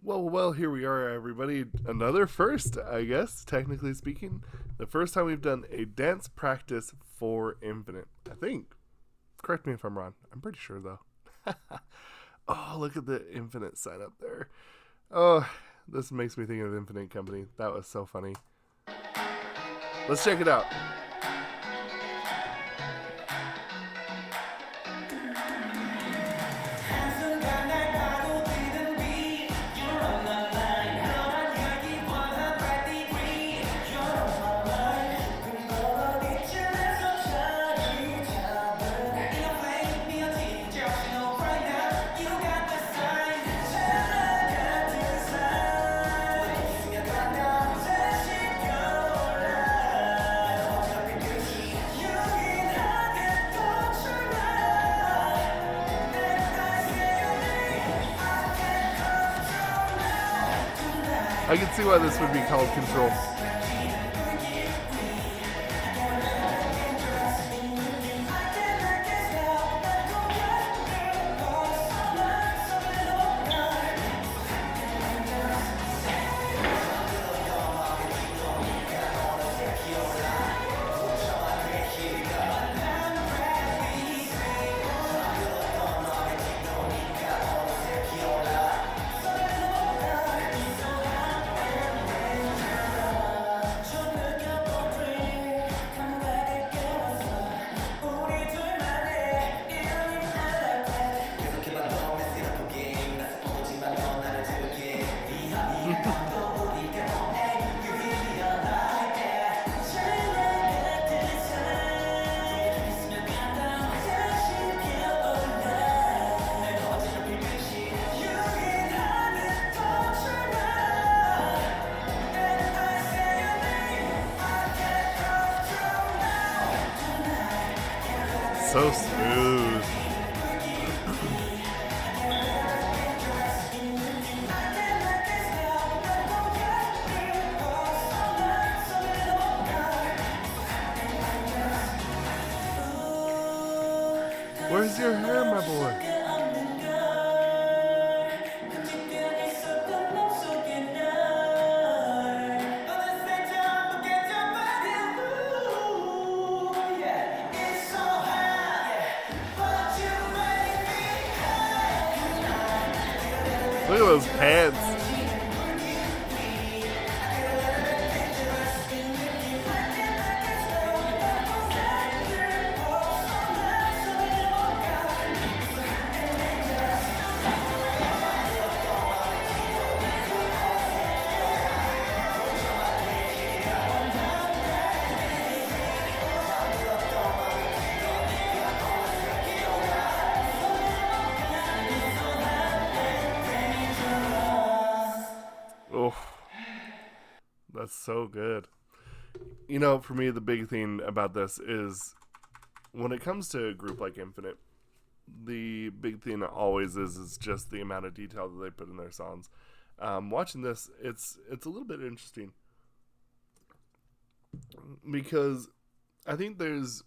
Well, here we are, everybody. Another first, I guess, technically speaking. The first time we've done a dance practice for Infinite. I think. Correct me if I'm wrong. I'm pretty sure, though. Oh, look at the Infinite sign up there. Oh, this makes me think of Infinite Company. That was so funny. Let's check it out. I can see why this would be called Control. So smooth. Where's your hair, my boy? Look at those pants. Oh, that's so good. You know, for me, the big thing about this is when it comes to a group like Infinite, the big thing always is just the amount of detail that they put in their songs. Watching this, it's a little bit interesting because I think there's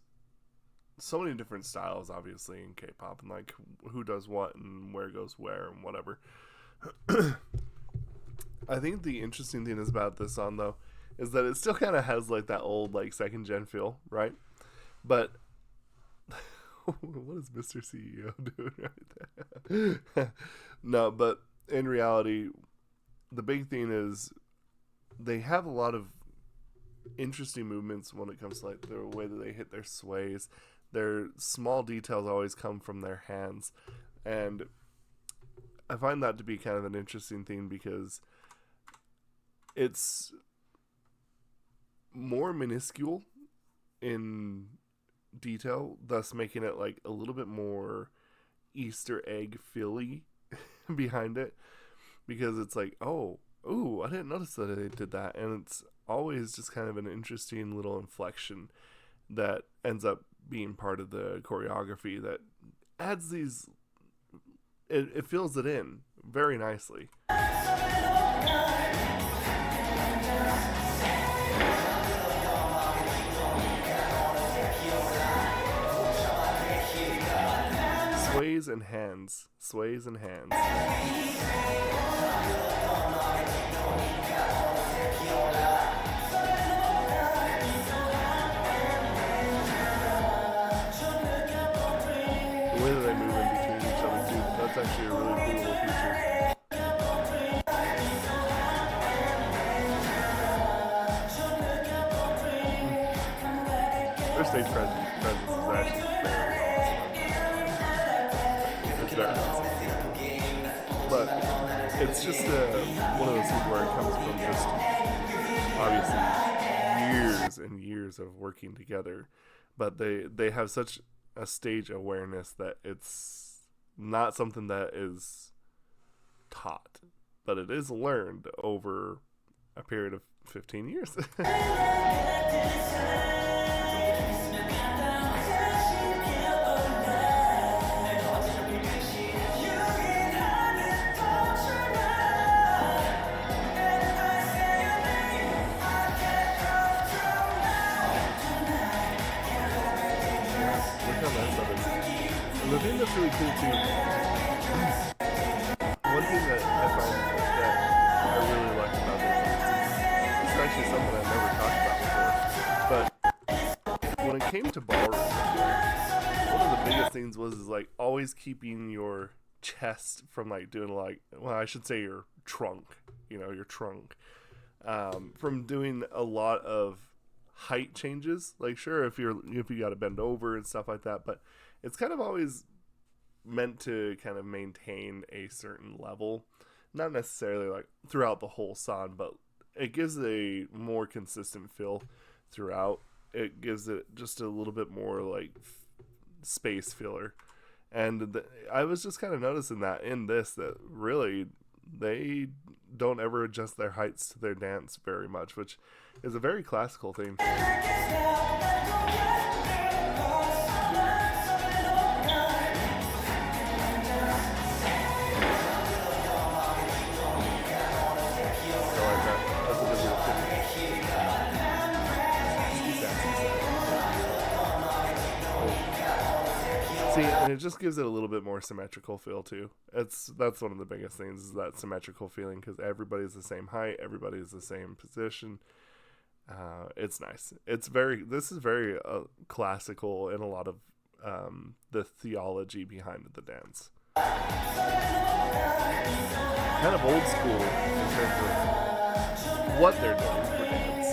so many different styles, obviously, in K-pop, and like who does what and where goes where and whatever. I think the interesting thing is about this song, though, is that it still kind of has like that old like second gen feel, right? But what is Mr. CEO doing right there? No, but in reality, the big thing is they have a lot of interesting movements when it comes to like the way that they hit their sways. Their small details always come from their hands, and I find that to be kind of an interesting thing because it's more minuscule in detail, thus making it like a little bit more Easter egg feely behind it, because it's like, I didn't notice that they did that, and it's always just kind of an interesting little inflection that ends up being part of the choreography that adds these, it fills it in very nicely. Sways and hands. stage presence is actually very awesome. But it's just one of those things where it comes from just obviously years and years of working together, but they have such a stage awareness that it's not something that is taught, but it is learned over a period of 15 years. Yeah, look how nice that is. And the thing that's really cool too, one thing that I find that I really like about this is actually something I've never talked about before. But when it came to ballroom, one of the biggest things was is like always keeping your chest from like doing like, well, I should say your trunk, your trunk, from doing a lot of height changes. Like sure, if you got to bend over and stuff like that, but it's kind of always meant to kind of maintain a certain level, not necessarily like throughout the whole song, but it gives a more consistent feel throughout. It gives it just a little bit more like space filler, and I was just kind of noticing that in this, that really they don't ever adjust their heights to their dance very much, which is a very classical thing. See, and it just gives it a little bit more symmetrical feel too. That's one of the biggest things, is that symmetrical feeling, because everybody's the same height, everybody's the same position. It's nice. This is very classical in a lot of the theology behind the dance. Kind of old school in terms of what they're doing for dance.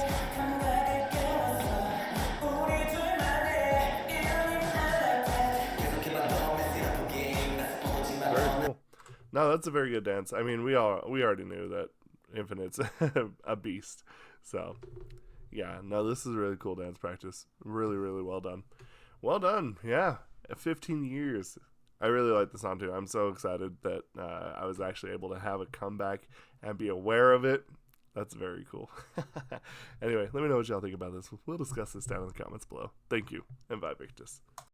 Very cool. No, that's a very good dance. I mean, we already knew that Infinite's a beast. So, yeah, no, this is a really cool dance practice. Really, really well done. Well done. Yeah, 15 years. I really like the song too. I'm so excited that I was actually able to have a comeback and be aware of it. That's very cool. Anyway, let me know what y'all think about this. We'll discuss this down in the comments below. Thank you, and bye, Victus.